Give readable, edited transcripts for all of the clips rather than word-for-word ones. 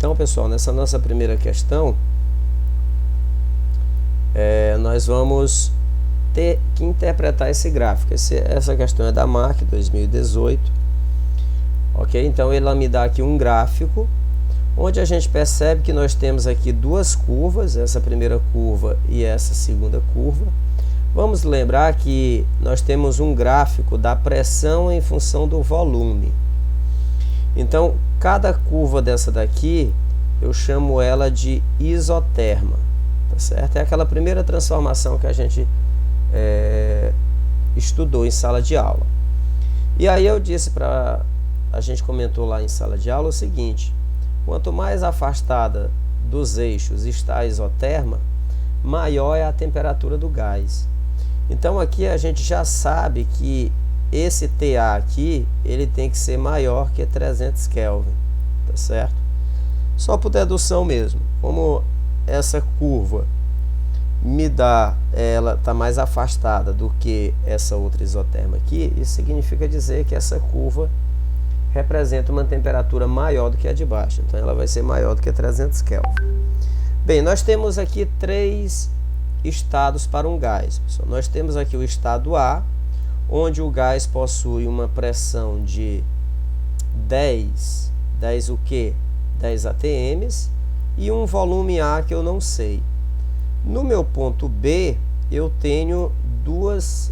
Então, pessoal, nessa nossa primeira questão, nós vamos ter que interpretar esse gráfico. Essa questão é da MAC 2018, ok? Então, ela me dá aqui um gráfico, onde a gente percebe que nós temos aqui duas curvas, essa primeira curva e essa segunda curva. Vamos lembrar que nós temos um gráfico da pressão em função do volume. Então, cada curva dessa daqui, eu chamo ela de isoterma, tá certo? É aquela primeira transformação que a gente estudou em sala de aula. E aí eu disse a gente comentou lá em sala de aula o seguinte: quanto mais afastada dos eixos está a isoterma, maior é a temperatura do gás. Então aqui a gente já sabe que esse TA aqui, ele tem que ser maior que 300 Kelvin, tá certo? Só por dedução mesmo. Como essa curva me dá, ela está mais afastada do que essa outra isoterma aqui, isso significa dizer que essa curva representa uma temperatura maior do que a de baixo. Então ela vai ser maior do que 300 Kelvin. Bem, nós temos aqui três estados para um gás. Pessoal, nós temos aqui o estado A, onde o gás possui uma pressão de 10 o quê? 10 atm e um volume A que eu não sei. No meu ponto B, eu tenho duas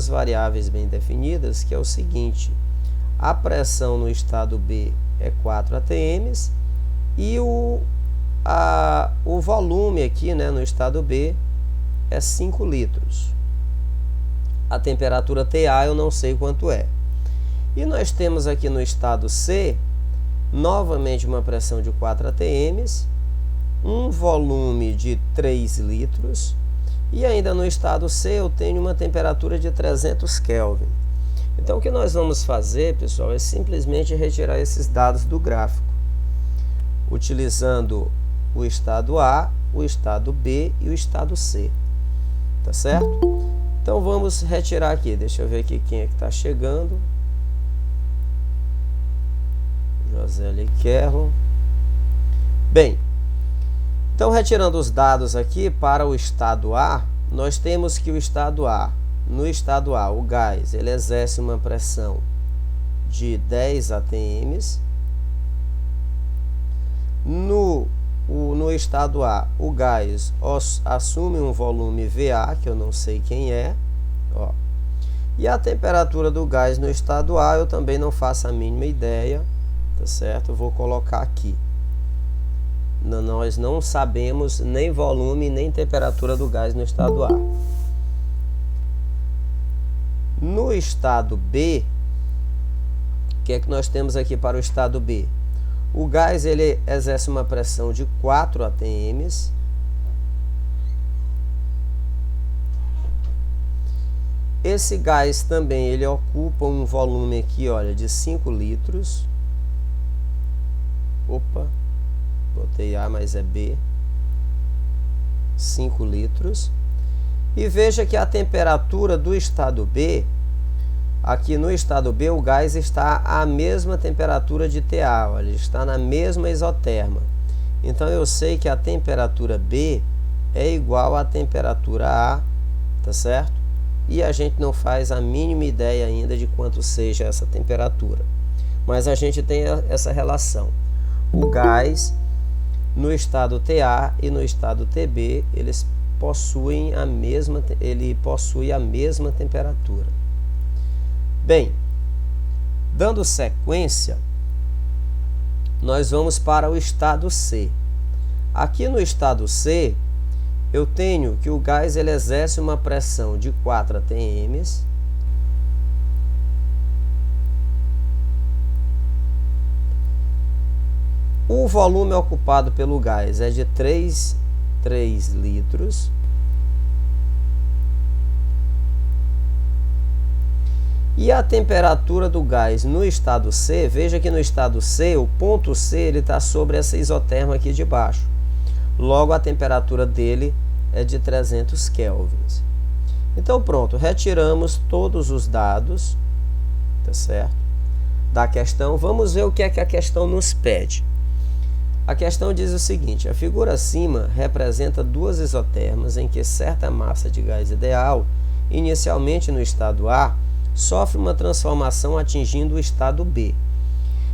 variáveis bem definidas, que é o seguinte: a pressão no estado B é 4 atm e o volume aqui, no estado B é 5 litros. A temperatura TA eu não sei quanto é. E nós temos aqui no estado C, novamente uma pressão de 4 atm, um volume de 3 litros, e ainda no estado C eu tenho uma temperatura de 300 Kelvin. Então o que nós vamos fazer, pessoal, é simplesmente retirar esses dados do gráfico, utilizando o estado A, o estado B e o estado C, tá certo? Então vamos retirar aqui, deixa eu ver aqui quem é que está chegando. Josélia Kerlon. Bem, então retirando os dados aqui para o estado A, nós temos que no estado A, o gás, ele exerce uma pressão de 10 atm. No estado A, o gás assume um volume VA, que eu não sei quem é, ó. E a temperatura do gás no estado A eu também não faço a mínima ideia, tá certo? Eu vou colocar aqui. Nós não sabemos nem volume nem temperatura do gás no estado A. No estado B, o que é que nós temos aqui para o estado B? O gás, ele exerce uma pressão de 4 atm. Esse gás também, ele ocupa um volume aqui, olha, de 5 litros. Opa, botei A, mas é B. 5 litros. E veja que a temperatura do estado B, aqui no estado B, o gás está à mesma temperatura de TA, olha, ele está na mesma isoterma. Então eu sei que a temperatura B é igual à temperatura A, tá certo? E a gente não faz a mínima ideia ainda de quanto seja essa temperatura. Mas a gente tem essa relação. O gás no estado TA e no estado TB, ele possui a mesma temperatura. Bem, dando sequência, nós vamos para o estado C. Aqui no estado C, eu tenho que o gás, ele exerce uma pressão de 4 atm. O volume ocupado pelo gás é de 3 litros. E a temperatura do gás no estado C, veja que no estado C, o ponto C, ele está sobre essa isoterma aqui de baixo. Logo, a temperatura dele é de 300 kelvins. Então, pronto, retiramos todos os dados, tá certo, da questão. Vamos ver o que é que a questão nos pede. A questão diz o seguinte: a figura acima representa duas isotermas em que certa massa de gás ideal, inicialmente no estado A, sofre uma transformação atingindo o estado B.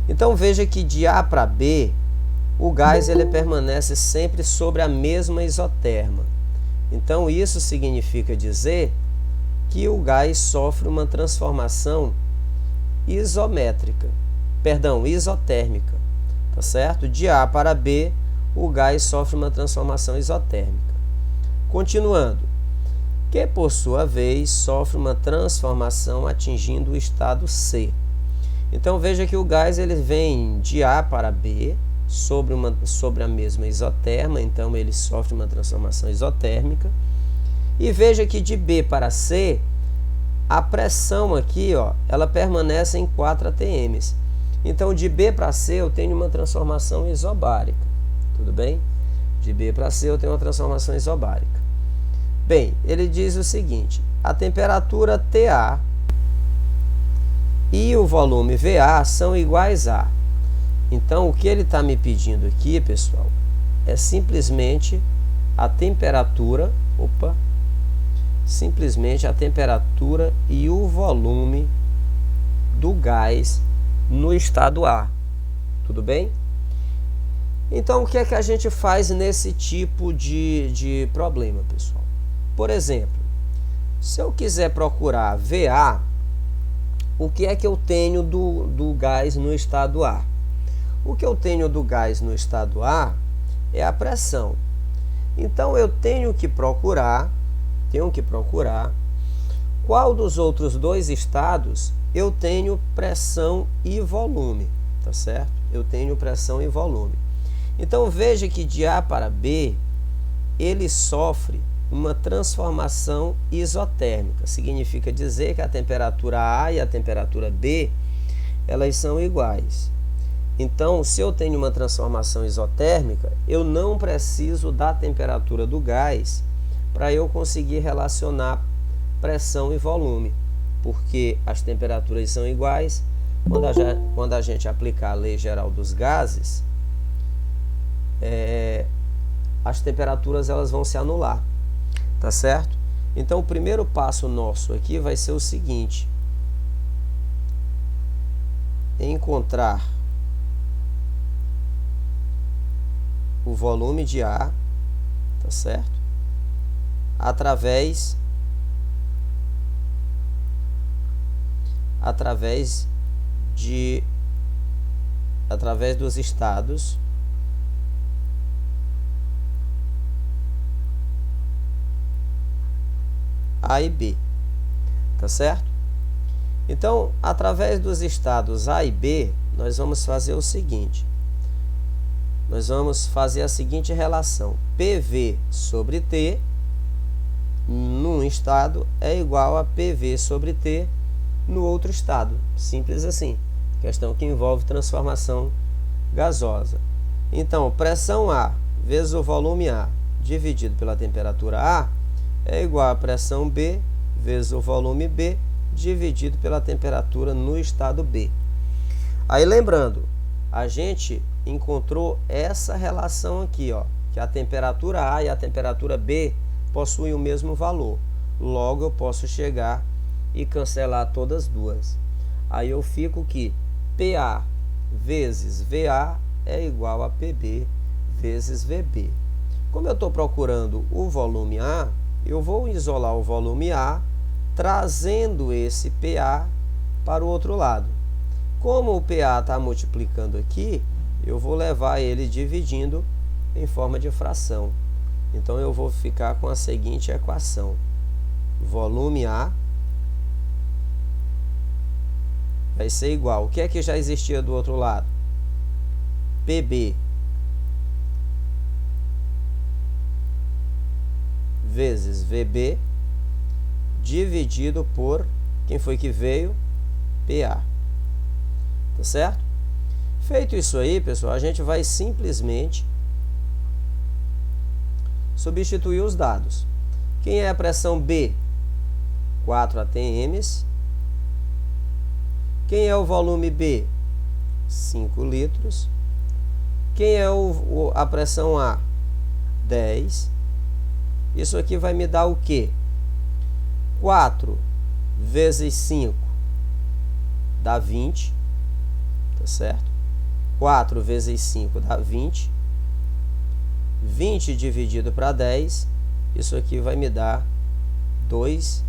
Então veja que de A para B, o gás ele permanece sempre sobre a mesma isoterma. Então isso significa dizer que o gás sofre uma transformação isotérmica, tá certo? De A para B, o gás sofre uma transformação isotérmica. Continuando, que por sua vez sofre uma transformação atingindo o estado C. Então veja que o gás ele vem de A para B sobre a mesma isoterma, então ele sofre uma transformação isotérmica. E veja que de B para C, a pressão aqui, ó, ela permanece em 4 atm. Então, de B para C, eu tenho uma transformação isobárica. Tudo bem? De B para C, eu tenho uma transformação isobárica. Bem, ele diz o seguinte: a temperatura TA e o volume VA são iguais a... Então, o que ele está me pedindo aqui, pessoal, é simplesmente a temperatura... simplesmente a temperatura e o volume do gás no estado A. Tudo bem? Então, o que é que a gente faz nesse tipo de problema, pessoal? Por exemplo, se eu quiser procurar VA, o que é que eu tenho do gás no estado A? O que eu tenho do gás no estado A é a pressão. Então, eu tenho que procurar qual dos outros dois estados eu tenho pressão e volume, tá certo? Eu tenho pressão e volume. Então, veja que de A para B, ele sofre uma transformação isotérmica. Significa dizer que a temperatura A e a temperatura B, elas são iguais. Então, se eu tenho uma transformação isotérmica, eu não preciso da temperatura do gás para eu conseguir relacionar pressão e volume, porque as temperaturas são iguais. Quando a gente aplicar a lei geral dos gases, as temperaturas elas vão se anular, tá certo? Então, o primeiro passo nosso aqui vai ser o seguinte: encontrar o volume de A, tá certo? Através dos estados A e B, tá certo? Então, através dos estados A e B, nós vamos fazer o seguinte: nós vamos fazer a seguinte relação: PV sobre T num estado é igual a PV sobre T no outro estado. Simples assim. Questão que envolve transformação gasosa. Então, pressão A vezes o volume A dividido pela temperatura A é igual a pressão B vezes o volume B dividido pela temperatura no estado B. Aí, lembrando, a gente encontrou essa relação aqui, ó, que a temperatura A e a temperatura B possuem o mesmo valor. Logo, eu posso chegar e cancelar todas duas. Aí eu fico que PA vezes VA é igual a PB vezes VB. Como eu estou procurando o volume A, eu vou isolar o volume A, trazendo esse PA para o outro lado. Como o PA está multiplicando aqui, eu vou levar ele dividindo em forma de fração. Então, eu vou ficar com a seguinte equação: volume A vai ser igual. O que é que já existia do outro lado? PB vezes VB dividido por, quem foi que veio? PA. Tá certo? Feito isso aí, pessoal, a gente vai simplesmente substituir os dados. Quem é a pressão B? 4 atm. Quem é o volume B? 5 litros. Quem é a pressão A? 10. Isso aqui vai me dar o quê? 4 vezes 5 dá 20, tá certo? 4 vezes 5 dá 20. 20 dividido para 10, isso aqui vai me dar 2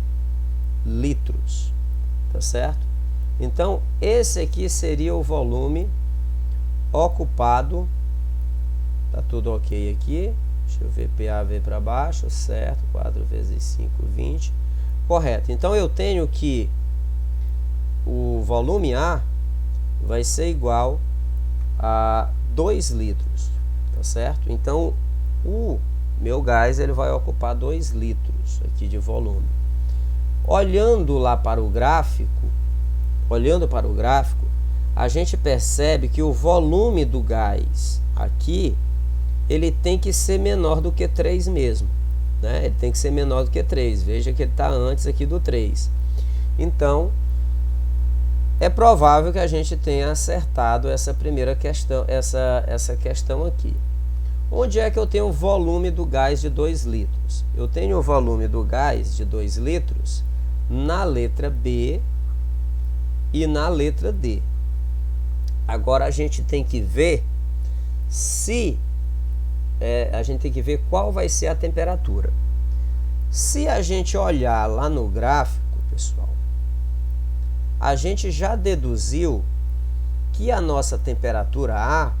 litros, tá certo? Então, esse aqui seria o volume ocupado, tá tudo ok aqui, deixa eu ver, PA veio para baixo, certo, 4 vezes 5, 20, correto. Então, eu tenho que o volume A vai ser igual a 2 litros, tá certo? Então, o meu gás ele vai ocupar 2 litros aqui de volume. Olhando lá para o gráfico, a gente percebe que o volume do gás aqui, ele tem que ser menor do que 3 mesmo, né? Ele tem que ser menor do que 3. Veja que ele está antes aqui do 3. Então, é provável que a gente tenha acertado essa primeira questão, essa questão aqui. Onde é que eu tenho o volume do gás de 2 litros? Eu tenho o volume do gás de 2 litros na letra B e na letra D. Agora a gente tem que ver qual vai ser a temperatura. Se a gente olhar lá no gráfico, pessoal, a gente já deduziu que a nossa temperatura A,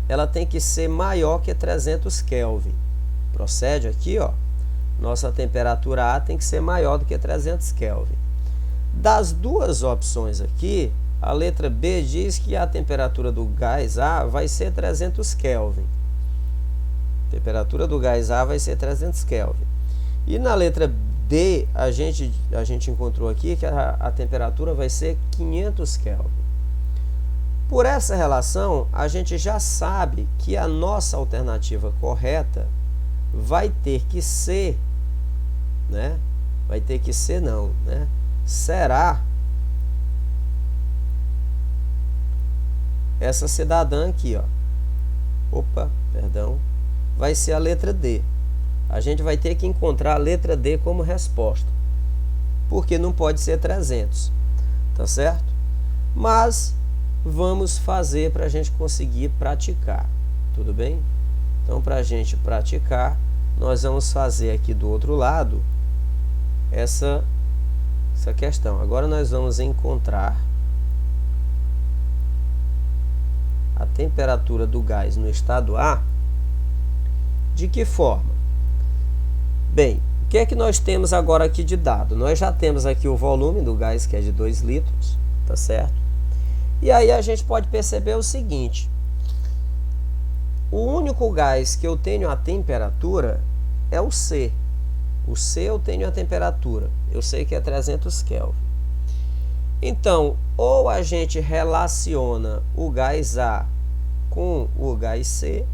ela tem que ser maior que 300 Kelvin. Procede aqui, ó. Nossa temperatura A tem que ser maior do que 300 Kelvin. Das duas opções aqui, a letra B diz que a temperatura do gás A vai ser 300 Kelvin. A temperatura do gás A vai ser 300 Kelvin. E na letra D, a gente encontrou aqui que a temperatura vai ser 500 Kelvin. Por essa relação, a gente já sabe que a nossa alternativa correta vai ter que ser, né? Vai ter que ser não, né? Será essa cidadã aqui, ó. Opa, perdão. Vai ser a letra D. A gente vai ter que encontrar a letra D como resposta, porque não pode ser 300, tá certo? Mas vamos fazer para a gente conseguir praticar, tudo bem? Então, para a gente praticar, nós vamos fazer aqui do outro lado essa questão. Agora nós vamos encontrar a temperatura do gás no estado A. De que forma? Bem, o que é que nós temos agora aqui de dado? Nós já temos aqui o volume do gás, que é de 2 litros, tá certo? E aí a gente pode perceber o seguinte: o único gás que eu tenho a temperatura é o C. O C eu tenho a temperatura, eu sei que é 300 Kelvin. Então, ou a gente relaciona o gás A com o gás C,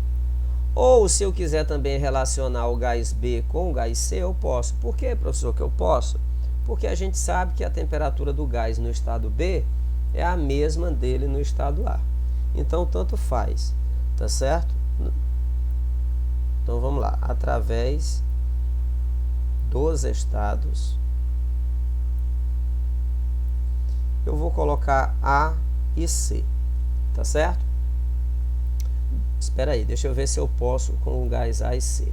ou se eu quiser também relacionar o gás B com o gás C, eu posso. Por que, professor, que eu posso? Porque a gente sabe que a temperatura do gás no estado B é a mesma dele no estado A. Então, tanto faz, tá certo? Então, vamos lá. Através dos estados, eu vou colocar A e C, tá certo? Espera aí, deixa eu ver se eu posso com o gás A e C.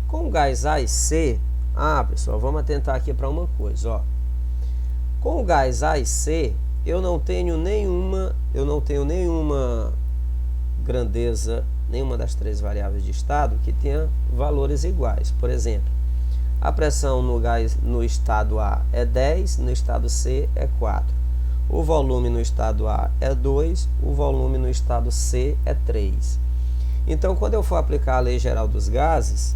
Com o gás A e C, pessoal, vamos atentar aqui para uma coisa, ó. Com o gás A e C, eu não tenho nenhuma grandeza, nenhuma das três variáveis de estado que tenha valores iguais. Por exemplo, a pressão no estado A é 10, no estado C é 4. O volume no estado A é 2, o volume no estado C é 3. Então, quando eu for aplicar a lei geral dos gases,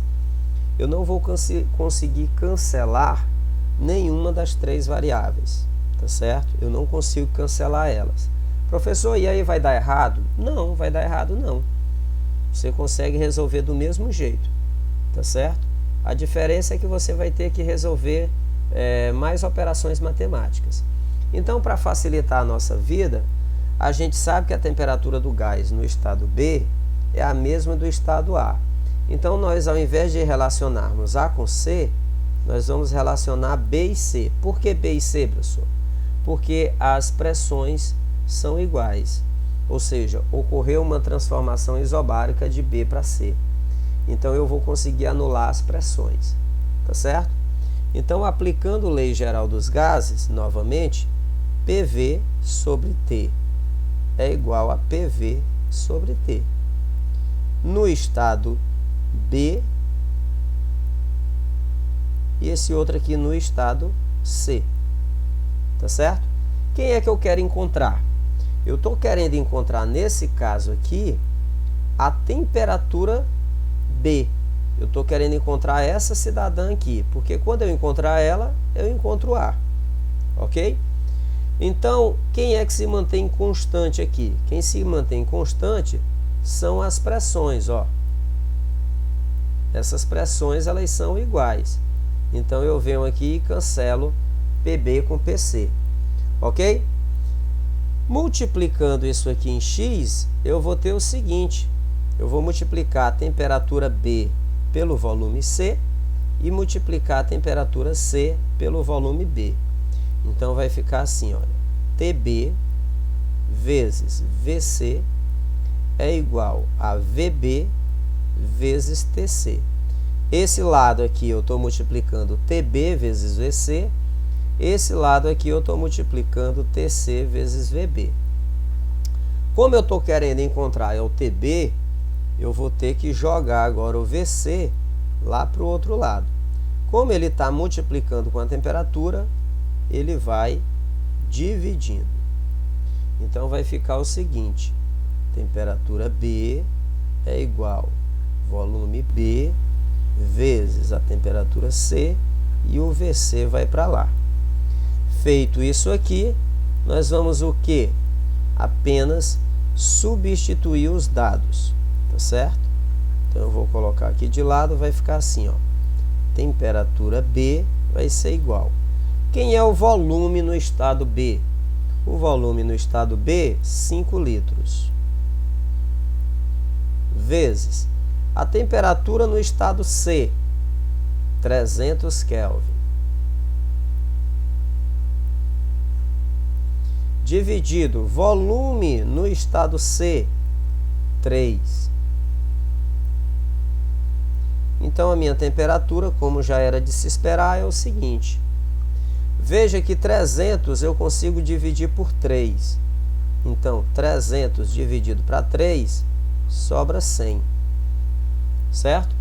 eu não vou conseguir cancelar nenhuma das três variáveis, tá certo? Eu não consigo cancelar elas. Professor, e aí vai dar errado? Não, vai dar errado não. Você consegue resolver do mesmo jeito, tá certo? A diferença é que você vai ter que resolver mais operações matemáticas. Então, para facilitar a nossa vida, a gente sabe que a temperatura do gás no estado B é a mesma do estado A. Então, nós, ao invés de relacionarmos A com C, nós vamos relacionar B e C. Por que B e C, professor? Porque as pressões são iguais. Ou seja, ocorreu uma transformação isobárica de B para C. Então, eu vou conseguir anular as pressões. Tá certo? Então, aplicando lei geral dos gases, novamente, PV sobre T é igual a PV sobre T. No estado B, e esse outro aqui no estado C. Tá certo? Quem é que eu quero encontrar? Eu estou querendo encontrar, nesse caso aqui, a temperatura B. Eu estou querendo encontrar essa cidadã aqui, porque quando eu encontrar ela, eu encontro A. Ok? Então, quem é que se mantém constante aqui? Quem se mantém constante são as pressões, ó. Essas pressões, elas são iguais. Então, eu venho aqui e cancelo PB com PC. Ok? Multiplicando isso aqui em X, eu vou ter o seguinte. Eu vou multiplicar a temperatura B pelo volume C e multiplicar a temperatura C pelo volume B. Então, vai ficar assim, olha. TB vezes VC é igual a VB vezes TC. Esse lado aqui eu estou multiplicando TB vezes VC. Esse lado aqui eu estou multiplicando TC vezes VB. Como eu estou querendo encontrar é o TB, eu vou ter que jogar agora o VC lá para o outro lado. Como ele está multiplicando com a temperatura, ele vai dividindo. Então, vai ficar o seguinte. Temperatura B é igual volume B vezes a temperatura C e o VC vai para lá. Feito isso aqui, nós vamos o quê? Apenas substituir os dados. Tá certo? Então, eu vou colocar aqui de lado, vai ficar assim, ó. Temperatura B vai ser igual. Quem é o volume no estado B? O volume no estado B, 5 litros. Vezes a temperatura no estado C, 300 Kelvin. Dividido volume no estado C, 3. Então, a minha temperatura, como já era de se esperar, é o seguinte. Veja que 300 eu consigo dividir por 3. Então, 300 dividido para 3, sobra 100. Certo?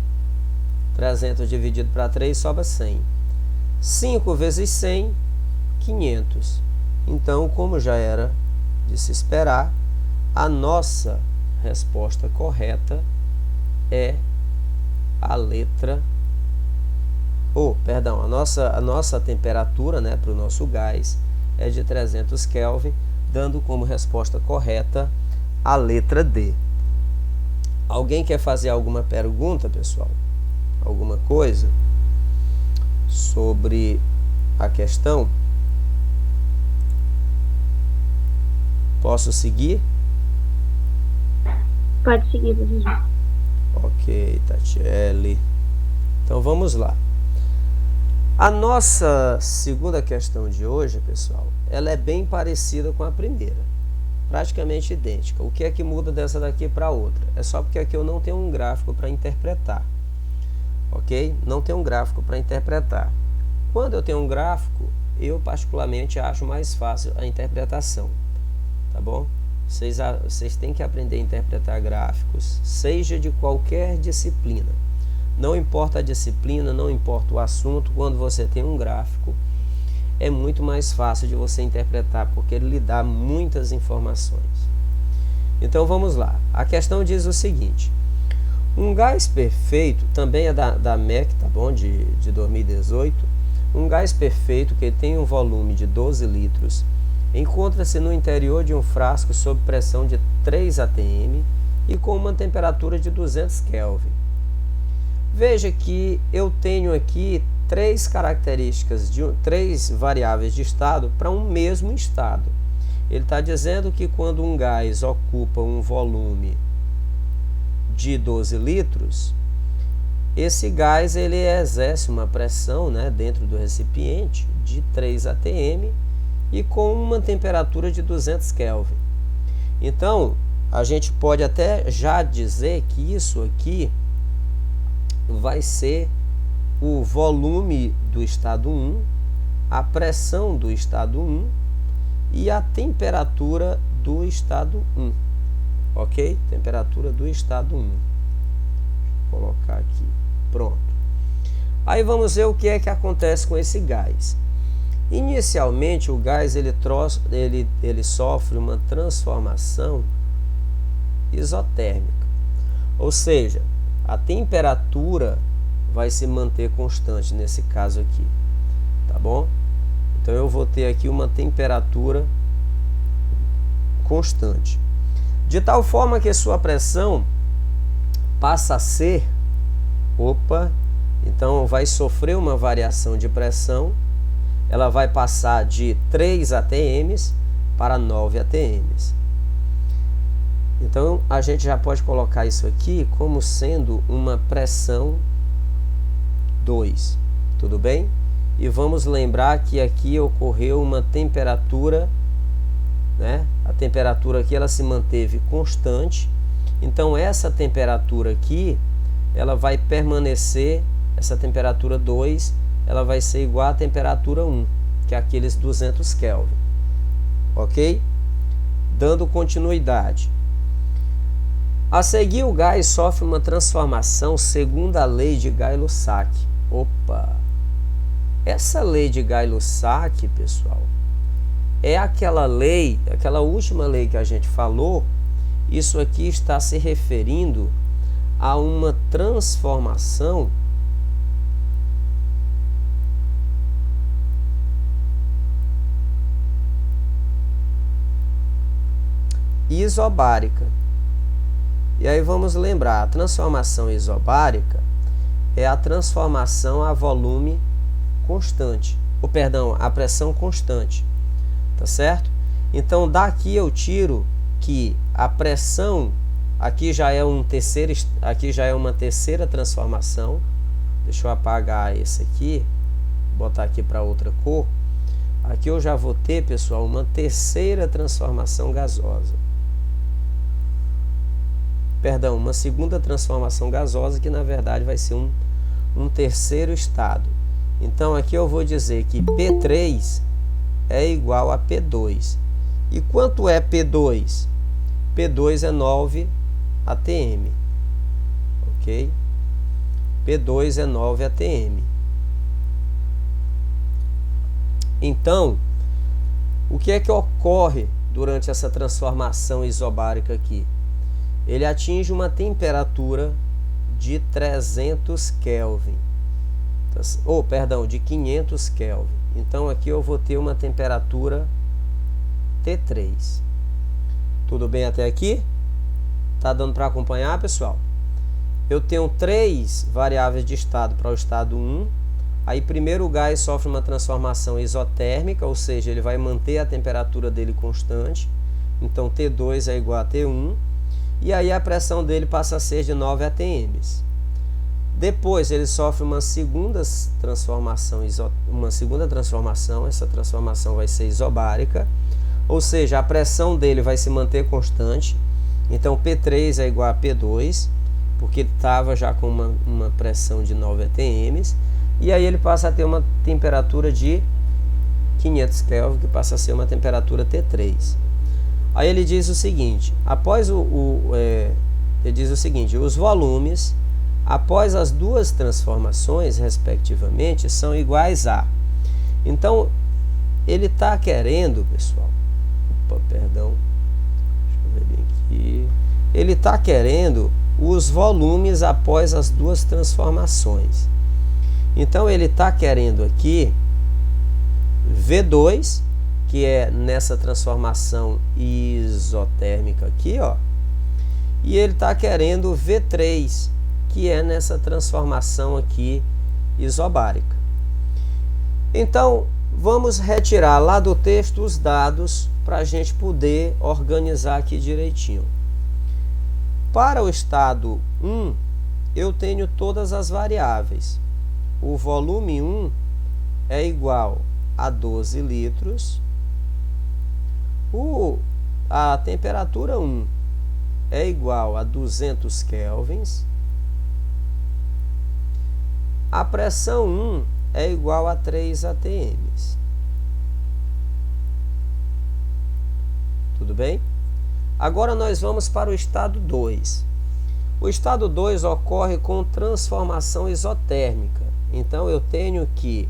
300 dividido para 3, sobra 100. 5 vezes 100, 500. Então, como já era de se esperar, a nossa resposta correta é a letra, a nossa temperatura, né, para o nosso gás é de 300 Kelvin, dando como resposta correta a letra D. Alguém quer fazer alguma pergunta, pessoal? Alguma coisa sobre a questão? Posso seguir? Pode seguir, professor. Ok, Tatiele. Então, vamos lá. A nossa segunda questão de hoje, pessoal, ela é bem parecida com a primeira. Praticamente idêntica. O que é que muda dessa daqui para outra? É só porque aqui eu não tenho um gráfico para interpretar. Ok? Não tenho um gráfico para interpretar. Quando eu tenho um gráfico, eu particularmente acho mais fácil a interpretação. Tá bom? Vocês têm que aprender a interpretar gráficos, seja de qualquer disciplina. Não importa a disciplina, não importa o assunto, quando você tem um gráfico, é muito mais fácil de você interpretar, porque ele lhe dá muitas informações. Então, vamos lá. A questão diz o seguinte. Um gás perfeito, também é da MEC, tá bom? De 2018. Um gás perfeito que tem um volume de 12 litros, encontra-se no interior de um frasco sob pressão de 3 atm e com uma temperatura de 200 Kelvin. Veja que eu tenho aqui três características, três variáveis de estado para um mesmo estado. Ele está dizendo que quando um gás ocupa um volume de 12 litros, esse gás ele exerce uma pressão, né, dentro do recipiente de 3 atm e com uma temperatura de 200 Kelvin. Então, a gente pode até já dizer que isso aqui vai ser o volume do estado 1, a pressão do estado 1 e a temperatura do estado 1. Ok? Temperatura do estado 1. Vou colocar aqui. Pronto. Aí vamos ver o que é que acontece com esse gás. Inicialmente, o gás ele sofre uma transformação isotérmica. Ou seja, a temperatura vai se manter constante nesse caso aqui. Tá bom? Então eu vou ter aqui uma temperatura constante. De tal forma que sua pressão passa a ser, então vai sofrer uma variação de pressão, ela vai passar de 3 atm para 9 atm. Então a gente já pode colocar isso aqui como sendo uma pressão 2, tudo bem? E vamos lembrar que aqui ocorreu uma temperatura, né? A temperatura aqui ela se manteve constante, então essa temperatura aqui ela vai permanecer, essa temperatura 2 ela vai ser igual à temperatura 1, que é aqueles 200 Kelvin, ok? Dando continuidade. A seguir, o gás sofre uma transformação segundo a lei de Gay-Lussac. Essa lei de Gay-Lussac, pessoal, é aquela lei, aquela última lei que a gente falou. Isso aqui está se referindo a uma transformação isobárica. E aí vamos lembrar, a transformação isobárica é a transformação a volume constante, a pressão constante, tá certo? Então daqui eu tiro que a pressão aqui já é uma terceira transformação. Deixa eu apagar esse aqui, botar aqui para outra cor. Aqui eu já vou ter, pessoal, uma terceira transformação gasosa. Uma segunda transformação gasosa, que na verdade vai ser um terceiro estado. Então aqui eu vou dizer que P3 é igual a P2. E quanto é P2? P2 é 9 atm. Ok? P2 é 9 atm. Então, o que é que ocorre durante essa transformação isobárica aqui? Ele atinge uma temperatura de 300 Kelvin. De 500 Kelvin. Então aqui eu vou ter uma temperatura T3. Tudo bem até aqui? Tá dando para acompanhar, pessoal? Eu tenho 3 variáveis de estado para o estado 1. Aí primeiro o gás sofre uma transformação isotérmica, ou seja, ele vai manter a temperatura dele constante. Então T2 é igual a T1. E aí a pressão dele passa a ser de 9 atm. Depois ele sofre uma segunda transformação, essa transformação vai ser isobárica, ou seja, a pressão dele vai se manter constante. Então P3 é igual a P2, porque ele estava já com uma pressão de 9 atm, e aí ele passa a ter uma temperatura de 500 Kelvin, que passa a ser uma temperatura T3. Aí ele diz o seguinte, os volumes após as duas transformações, respectivamente, são iguais a. Então, ele está querendo, pessoal, deixa eu ver bem aqui, ele está querendo os volumes após as duas transformações. Então, ele está querendo aqui V2, que é nessa transformação isotérmica aqui, ó, e ele está querendo V3, que é nessa transformação aqui isobárica. Então, vamos retirar lá do texto os dados para a gente poder organizar aqui direitinho. Para o estado 1, eu tenho todas as variáveis. O volume 1 é igual a 12 litros. A temperatura 1 é igual a 200 kelvins. A pressão 1 é igual a 3 atm. Tudo bem? Agora nós vamos para o estado 2. O estado 2 ocorre com transformação isotérmica. Então, eu tenho que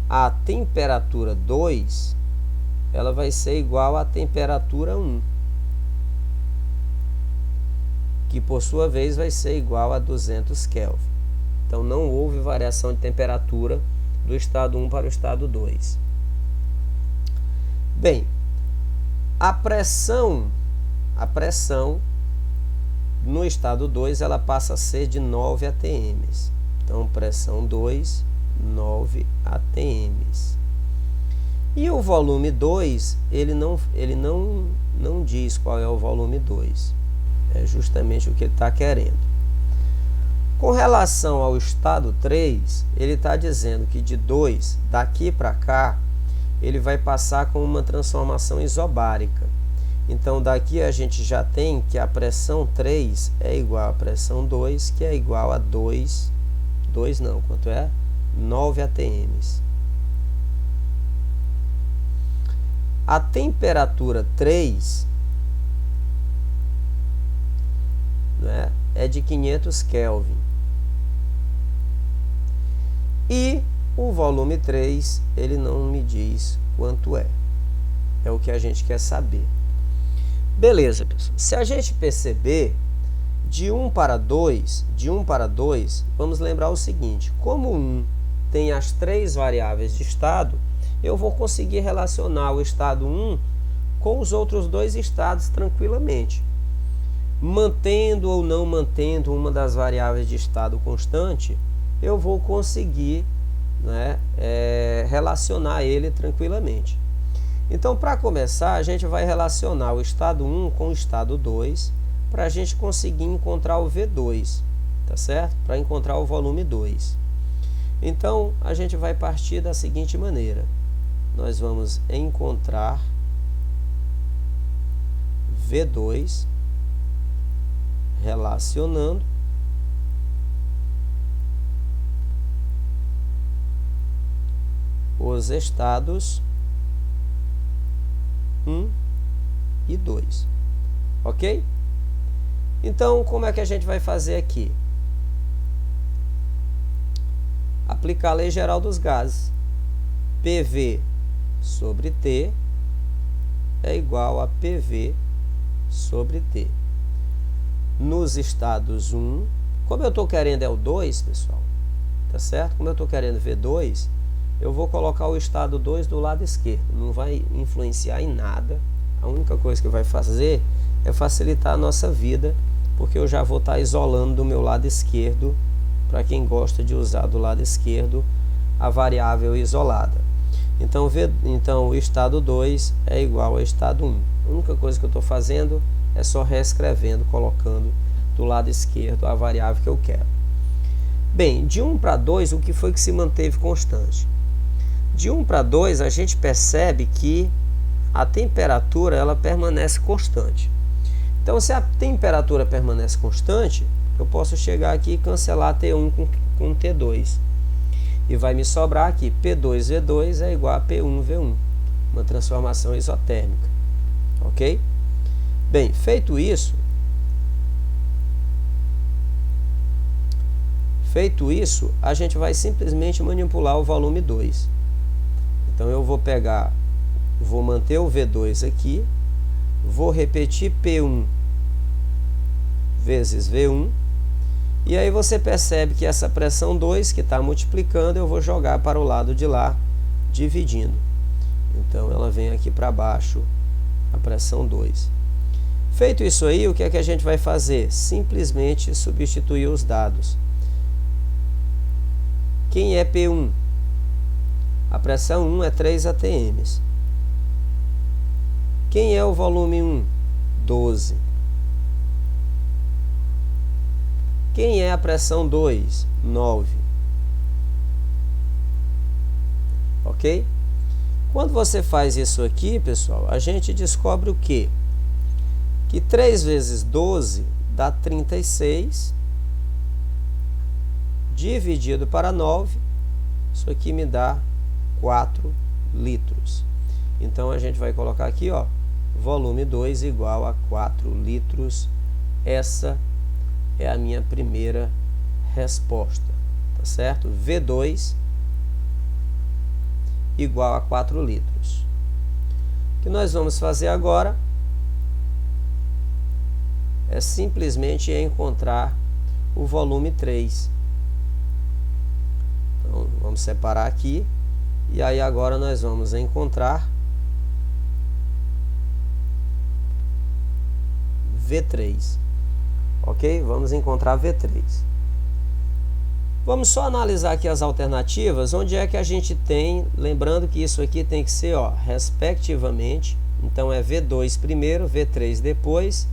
a temperatura 2 ela vai ser igual à temperatura 1, que por sua vez vai ser igual a 200 Kelvin. Então, não houve variação de temperatura do estado 1 para o estado 2. Bem, a pressão no estado 2 ela passa a ser de 9 atm. Então, pressão 2, 9 atm. E o volume 2, ele não diz qual é o volume 2. É justamente o que ele está querendo. Com relação ao estado 3, ele está dizendo que de 2, daqui para cá, ele vai passar com uma transformação isobárica. Então, daqui a gente já tem que a pressão 3 é igual à pressão 2, que é igual a 9 atm. A temperatura 3, né, é de 500 Kelvin. E o volume 3, ele não me diz quanto é. É o que a gente quer saber. Beleza, pessoal. Se a gente perceber, de 1 para 2, vamos lembrar o seguinte: como 1 tem as 3 variáveis de estado, eu vou conseguir relacionar o estado 1 com os outros 2 estados tranquilamente. Mantendo ou não mantendo uma das variáveis de estado constante, eu vou conseguir, né, relacionar ele tranquilamente. Então, para começar, a gente vai relacionar o estado 1 com o estado 2 para a gente conseguir encontrar o V2, tá certo? Para encontrar o volume 2. Então, a gente vai partir da seguinte maneira. Nós vamos encontrar V2 relacionando os estados 1 e 2, ok? Então, como é que a gente vai fazer aqui? Aplicar a lei geral dos gases. PV sobre T é igual a PV sobre T. Nos estados 1, como eu estou querendo é o 2, pessoal, tá certo? Como eu estou querendo V2, eu vou colocar o estado 2 do lado esquerdo. Não vai influenciar em nada. A única coisa que vai fazer é facilitar a nossa vida, porque eu já vou estar isolando do meu lado esquerdo, para quem gosta de usar do lado esquerdo a variável isolada. Então, o estado 2 é igual ao estado 1. A única coisa que eu estou fazendo é só reescrevendo, colocando do lado esquerdo a variável que eu quero. Bem, de 1 para 2, o que foi que se manteve constante? De 1 para 2, a gente percebe que a temperatura ela permanece constante. Então, se a temperatura permanece constante, eu posso chegar aqui e cancelar T1 com T2. E vai me sobrar aqui, P2V2 é igual a P1V1, uma transformação isotérmica. Ok? Bem, feito isso, a gente vai simplesmente manipular o volume 2. Então, eu vou manter o V2 aqui, vou repetir P1 vezes V1, e aí você percebe que essa pressão 2 que está multiplicando, eu vou jogar para o lado de lá, dividindo. Então, ela vem aqui para baixo, a pressão 2. Feito isso aí, o que é que a gente vai fazer? Simplesmente substituir os dados. Quem é P1? A pressão 1 é 3 atm. Quem é o volume 1? 12. Quem é a pressão 2? 9. Ok? Quando você faz isso aqui, pessoal, a gente descobre o quê? Que 3 vezes 12 dá 36, dividido para 9, isso aqui me dá 4 litros. Então, a gente vai colocar aqui, ó, volume 2 igual a 4 litros. Essa é a minha primeira resposta, tá certo? V2 igual a 4 litros. O que nós vamos fazer agora é simplesmente encontrar o volume 3. Então, vamos separar aqui, e aí agora nós vamos encontrar V3. Ok? Vamos encontrar V3. Vamos só analisar aqui as alternativas, onde é que a gente tem, lembrando que isso aqui tem que ser, ó, respectivamente, então é V2 primeiro, V3 depois.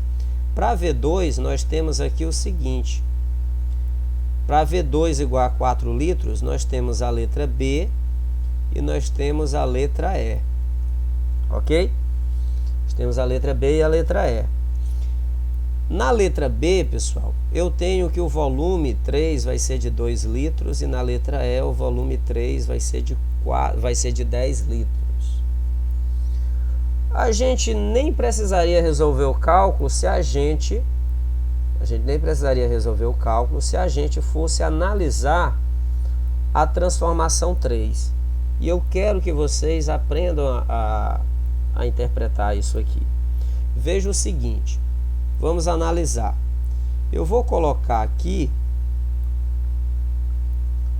Para V2, nós temos aqui o seguinte, para V2 igual a 4 litros, nós temos a letra B e nós temos a letra E, ok? Nós temos a letra B e a letra E. Na letra B, pessoal, eu tenho que o volume 3 vai ser de 2 litros e na letra E o volume 3 vai ser de 10 litros. A gente nem precisaria resolver o cálculo se a gente fosse analisar a transformação 3. E eu quero que vocês aprendam a interpretar isso aqui. Veja o seguinte. Vamos analisar. Eu vou colocar aqui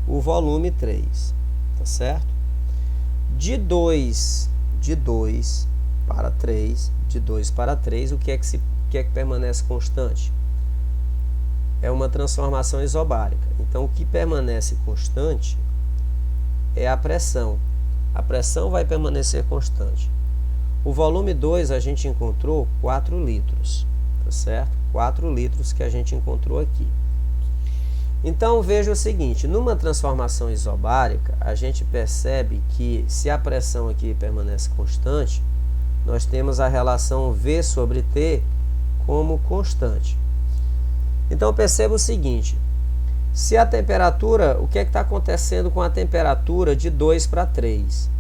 o volume 3, tá certo? De 2 para 3, o que é que permanece constante? É uma transformação isobárica. Então, o que permanece constante é a pressão. A pressão vai permanecer constante. O volume 2 a gente encontrou 4 litros. Certo? 4 litros que a gente encontrou aqui. Então, veja o seguinte, numa transformação isobárica, a gente percebe que se a pressão aqui permanece constante, nós temos a relação V sobre T como constante. Então, perceba o seguinte, se a temperatura, o que é que está acontecendo com a temperatura de 2 para 3?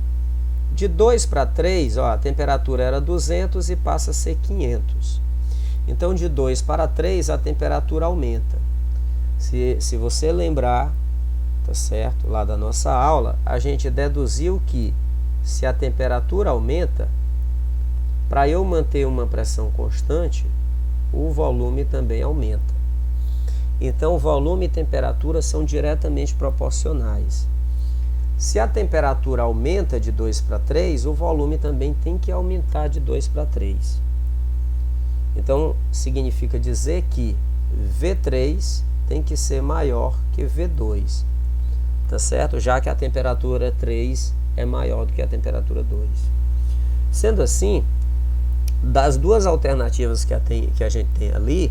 De 2 para 3, ó, a temperatura era 200 e passa a ser 500. Então, de 2 para 3, a temperatura aumenta. Se você lembrar, tá certo, lá da nossa aula, a gente deduziu que se a temperatura aumenta, para eu manter uma pressão constante, o volume também aumenta. Então, volume e temperatura são diretamente proporcionais. Se a temperatura aumenta de 2 para 3, o volume também tem que aumentar de 2 para 3. Então, significa dizer que V3 tem que ser maior que V2, tá certo? Já que a temperatura 3 é maior do que a temperatura 2. Sendo assim, das duas alternativas que a gente tem ali,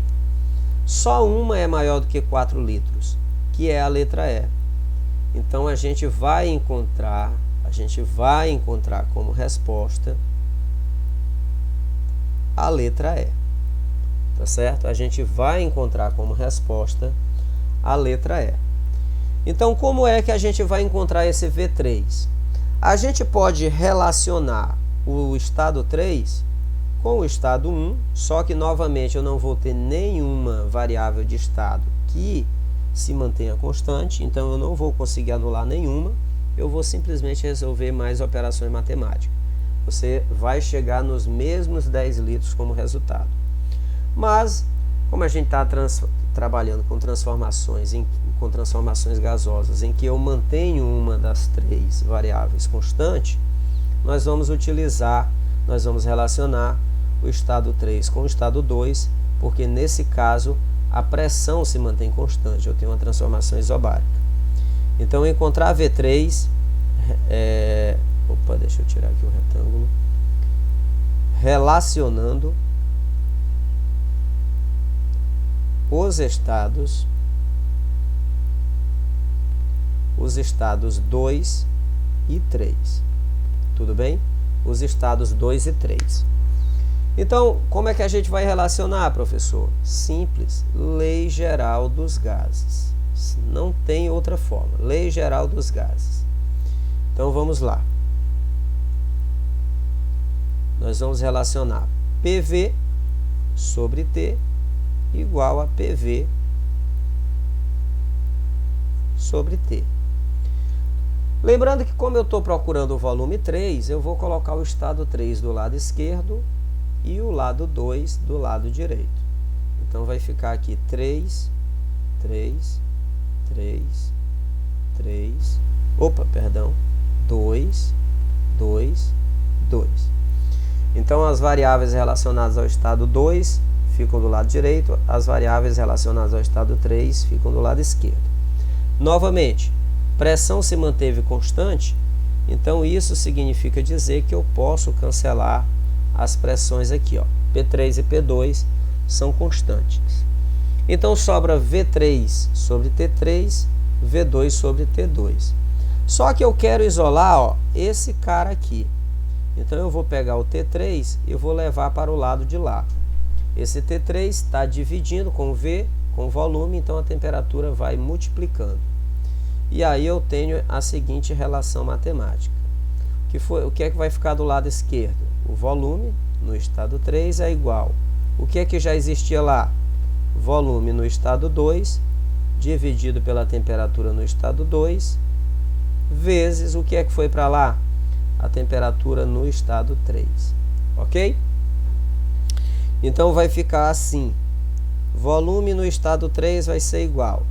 só uma é maior do que 4 litros, que é a letra E. Então, a gente vai encontrar como resposta a letra E. Tá certo? A gente vai encontrar como resposta a letra E. Então, como é que a gente vai encontrar esse V3? A gente pode relacionar o estado 3 com o estado 1, só que, novamente, eu não vou ter nenhuma variável de estado que se mantenha constante, então eu não vou conseguir anular nenhuma, eu vou simplesmente resolver mais operações matemáticas. Você vai chegar nos mesmos 10 litros como resultado. Mas, como a gente está trabalhando com transformações gasosas, em que eu mantenho uma das 3 variáveis constante, nós vamos relacionar o estado 3 com o estado 2, porque nesse caso a pressão se mantém constante, eu tenho uma transformação isobárica. Então, encontrar V3, deixa eu tirar aqui o retângulo, relacionando os estados os estados 2 e 3. Tudo bem? Os estados 2 e 3. Então, como é que a gente vai relacionar, professor? Simples. Lei geral dos gases. Não tem outra forma. Lei geral dos gases. Então, vamos lá. Nós vamos relacionar PV sobre T igual a PV sobre T. Lembrando que, como eu estou procurando o volume 3, eu vou colocar o estado 3 do lado esquerdo e o lado 2 do lado direito. Então, vai ficar aqui 3, 3, 3, 3, 2, 2, 2. Então, as variáveis relacionadas ao estado 2 ficam do lado direito, as variáveis relacionadas ao estado 3 ficam do lado esquerdo. Novamente, pressão se manteve constante, então isso significa dizer que eu posso cancelar as pressões aqui, ó. P3 e P2 são constantes. Então, sobra V3 sobre T3, V2 sobre T2. Só que eu quero isolar, ó, esse cara aqui. Então, eu vou pegar o T3 e vou levar para o lado de lá. Esse T3 está dividindo com V, com volume, então a temperatura vai multiplicando. E aí eu tenho a seguinte relação matemática. O que é que vai ficar do lado esquerdo? O volume no estado 3 é igual. O que é que já existia lá? Volume no estado 2, dividido pela temperatura no estado 2, vezes o que é que foi para lá? A temperatura no estado 3, ok? Então, vai ficar assim, volume no estado 3 vai ser igual.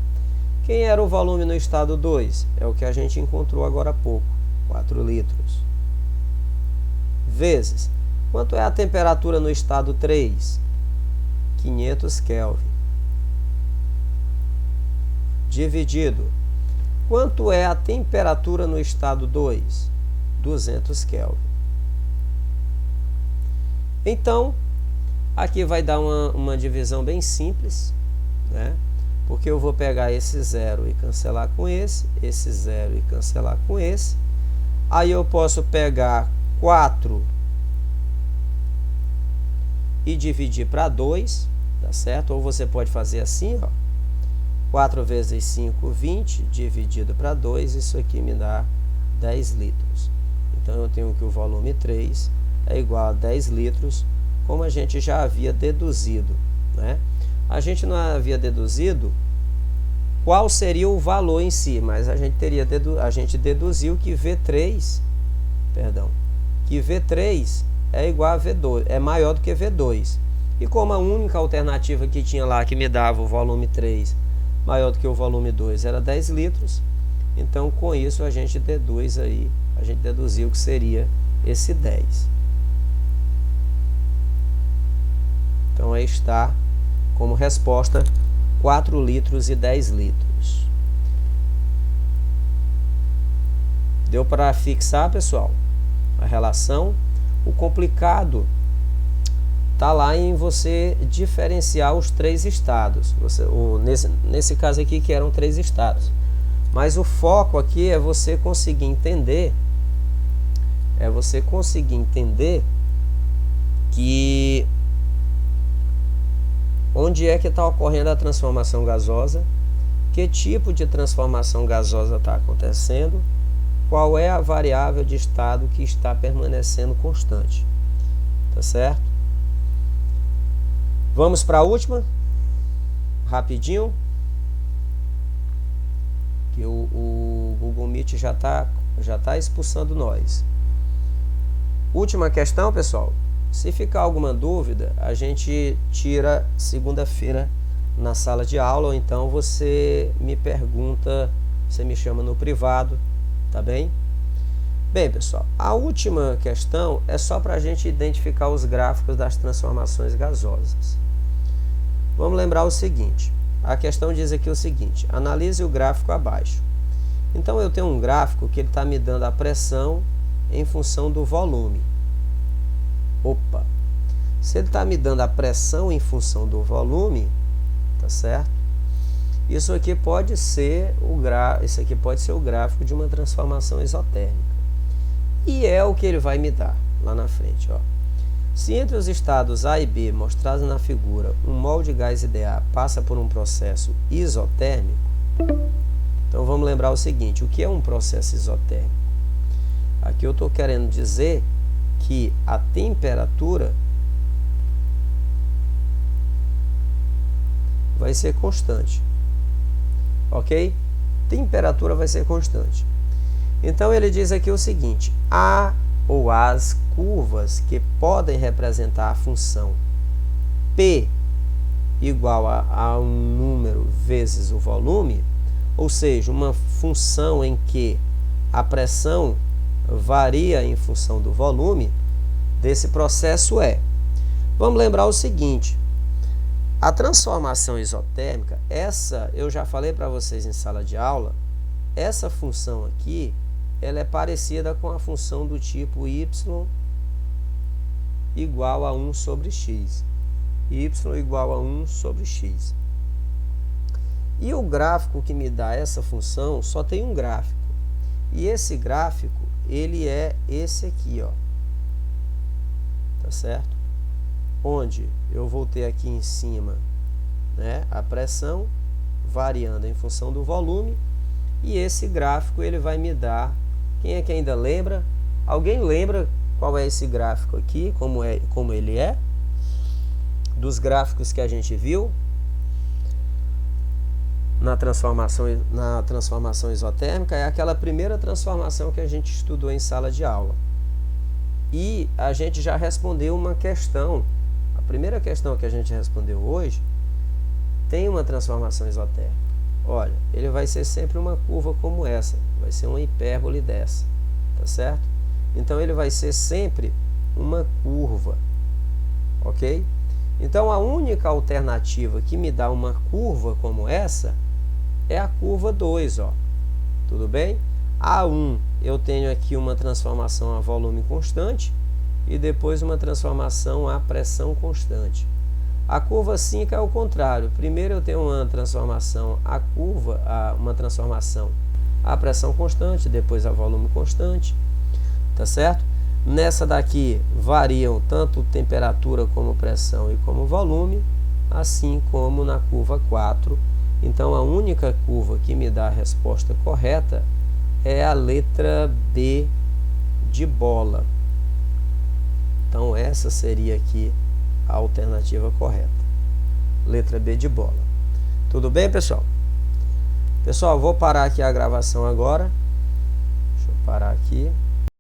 Quem era o volume no estado 2? É o que a gente encontrou agora há pouco, 4 litros. Vezes, quanto é a temperatura no estado 3? 500 Kelvin. Dividido, quanto é a temperatura no estado 2? 200 Kelvin. Então, aqui vai dar uma divisão bem simples, né? Porque eu vou pegar esse 0 e cancelar com esse 0 e cancelar com esse. Aí eu posso pegar 4 e dividir para 2, tá certo? Ou você pode fazer assim, ó. 4 vezes 5, 20, dividido para 2, isso aqui me dá 10 litros. Então, eu tenho que o volume 3 é igual a 10 litros, como a gente já havia deduzido, né? A gente não havia deduzido qual seria o valor em si, mas a gente deduziu que V3 é igual a V2, é maior do que V2. E como a única alternativa que tinha lá que me dava o volume 3 maior do que o volume 2 era 10 litros, então com isso a gente deduziu que seria esse 10. Então aí está como resposta 4 litros e 10 litros. Deu para fixar, pessoal, a relação? O complicado está lá em você diferenciar os 3 estados. Nesse caso aqui que eram 3 estados. Mas o foco aqui é você conseguir entender que onde é que está ocorrendo a transformação gasosa, que tipo de transformação gasosa está acontecendo, qual é a variável de estado que está permanecendo constante. Tá certo? Vamos para a última, rapidinho, que o Google Meet já tá expulsando nós. Última questão, pessoal. Se ficar alguma dúvida, a gente tira segunda-feira na sala de aula, ou então você me pergunta, você me chama no privado, tá bem? Bem, pessoal, a última questão é só para a gente identificar os gráficos das transformações gasosas. Vamos lembrar o seguinte, a questão diz aqui o seguinte, analise o gráfico abaixo. Então, eu tenho um gráfico que ele está me dando a pressão em função do volume. Opa! Se ele está me dando a pressão em função do volume, tá certo? Isso aqui pode ser isso aqui pode ser o gráfico de uma transformação isotérmica. E é o que ele vai me dar lá na frente, ó. Se entre os estados A e B, mostrados na figura, um mol de gás IDA passa por um processo isotérmico, então vamos lembrar o seguinte, o que é um processo isotérmico? Aqui eu estou querendo dizer que a temperatura vai ser constante, ok? Temperatura vai ser constante. Então ele diz aqui o seguinte, a ou as curvas que podem representar a função P igual a um número vezes o volume, ou seja, uma função em que a pressão varia em função do volume desse processo vamos lembrar o seguinte, a transformação isotérmica, essa eu já falei para vocês em sala de aula, essa função aqui, ela é parecida com a função do tipo y igual a 1 sobre x. Y igual a 1 sobre x. E o gráfico que me dá essa função só tem um gráfico. E esse gráfico, ele é esse aqui, ó. Tá certo? Onde eu vou ter aqui em cima, né, a pressão variando em função do volume. E esse gráfico, ele vai me dar... Quem é que ainda lembra? Alguém lembra qual é esse gráfico aqui? Como ele é? Dos gráficos que a gente viu na transformação isotérmica, é aquela primeira transformação que a gente estudou em sala de aula. E a gente já respondeu uma questão. A primeira questão que a gente respondeu hoje tem uma transformação isotérmica. Olha, ele vai ser sempre uma curva como essa, vai ser uma hipérbole dessa, tá certo? Então ele vai ser sempre uma curva, ok? Então a única alternativa que me dá uma curva como essa é a curva 2, ó. Tudo bem? A1 eu tenho aqui uma transformação a volume constante e depois uma transformação a pressão constante. A curva 5 é o contrário. Primeiro eu tenho uma transformação uma transformação a pressão constante, depois a volume constante, tá certo? Nessa daqui variam tanto temperatura como pressão e como volume, assim como na curva 4. Então a única curva que me dá a resposta correta é a letra B de bola. Então essa seria aqui a alternativa correta. Letra B de bola. Tudo bem, pessoal? Pessoal, vou parar aqui a gravação agora. Deixa eu parar aqui.